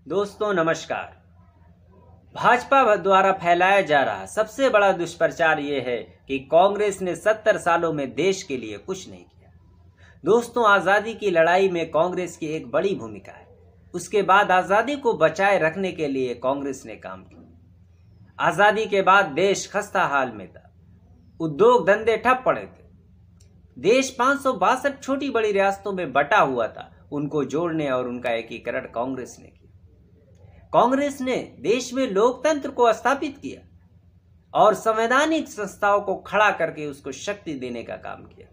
दोस्तों नमस्कार। भाजपा द्वारा फैलाया जा रहा सबसे बड़ा दुष्प्रचार ये है कि कांग्रेस ने 70 सालों में देश के लिए कुछ नहीं किया। दोस्तों, आज़ादी की लड़ाई में कांग्रेस की एक बड़ी भूमिका है। उसके बाद आज़ादी को बचाए रखने के लिए कांग्रेस ने काम किया। आज़ादी के बाद देश खस्ता हाल में था, उद्योग धंधे ठप पड़े थे। देश 562 छोटी बड़ी रियासतों में बटा हुआ था। उनको जोड़ने और उनका एकीकरण कांग्रेस ने किया। कांग्रेस ने देश में लोकतंत्र को स्थापित किया और संवैधानिक संस्थाओं को खड़ा करके उसको शक्ति देने का काम किया।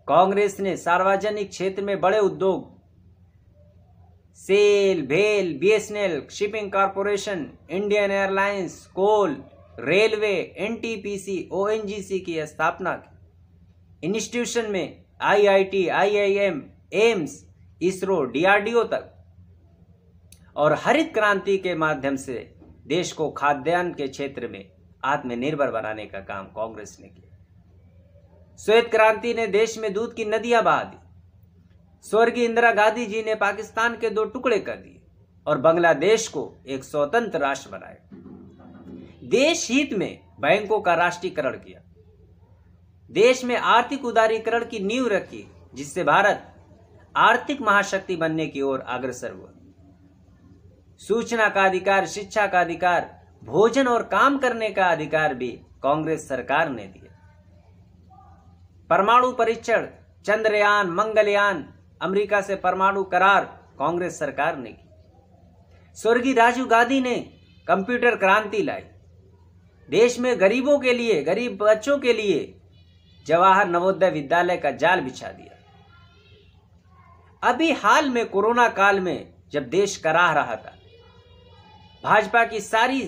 कांग्रेस ने सार्वजनिक क्षेत्र में बड़े उद्योग, सेल, भेल, BSNL, shipping corporation, Indian Airlines, coal, railway, NTPC, ONGC की स्थापना की। इंस्टीट्यूशन में IIT, IIM, AIIMS, ISRO, DRDO तक, और हरित क्रांति के माध्यम से देश को खाद्यान्न के क्षेत्र में आत्मनिर्भर बनाने का काम कांग्रेस ने किया। श्वेत क्रांति ने देश में दूध की नदियां बहा दी। स्वर्गीय इंदिरा गांधी जी ने पाकिस्तान के 2 टुकड़े कर दिए और बांग्लादेश को एक स्वतंत्र राष्ट्र बनाया। देश हित में बैंकों का राष्ट्रीयकरण किया। देश में आर्थिक उदारीकरण की नींव रखी, जिससे भारत आर्थिक महाशक्ति बनने की ओर अग्रसर हुआ। सूचना का अधिकार, शिक्षा का अधिकार, भोजन और काम करने का अधिकार भी कांग्रेस सरकार ने दिया। परमाणु परीक्षण, चंद्रयान, मंगलयान, अमेरिका से परमाणु करार कांग्रेस सरकार ने की। स्वर्गीय राजीव गांधी ने कंप्यूटर क्रांति लाई। देश में गरीबों के लिए, गरीब बच्चों के लिए जवाहर नवोदय विद्यालय का जाल बिछा दिया। अभी हाल में कोरोना काल में जब देश कराह रहा था, भाजपा की सारी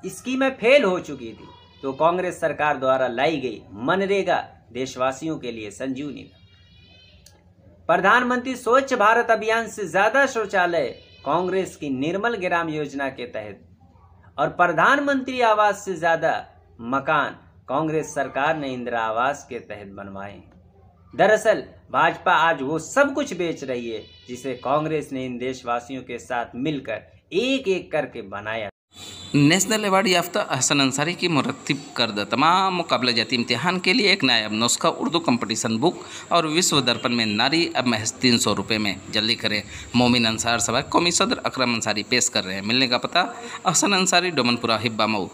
स्कीमें फेल हो चुकी थी, तो कांग्रेस सरकार द्वारा लाई गई मनरेगा देशवासियों के लिए संजीवनी था। प्रधानमंत्री स्वच्छ भारत अभियान से ज्यादा शौचालय कांग्रेस की निर्मल ग्राम योजना के तहत, और प्रधानमंत्री आवास से ज्यादा मकान कांग्रेस सरकार ने इंदिरा आवास के तहत बनवाए। दरअसल भाजपा आज वो सब कुछ बेच रही है जिसे कांग्रेस ने इन देशवासियों के साथ मिलकर एक एक करके बनाया। नेशनल अवार्ड याफ्ता अहसन अंसारी की मुरत्तिब करदा तमाम मुकाबला जाती इम्तिहान के लिए एक नायाब नुस्खा उर्दू कंपटीशन बुक और विश्व दर्पण में नारी अब महज 300 रुपये में। जल्दी करें। मोमिन अंसार सभा कौमी सदर अकरम अंसारी पेश कर रहे हैं। मिलने का पता अहसन अंसारी, डोमनपुरा, हिब्बा, मऊ।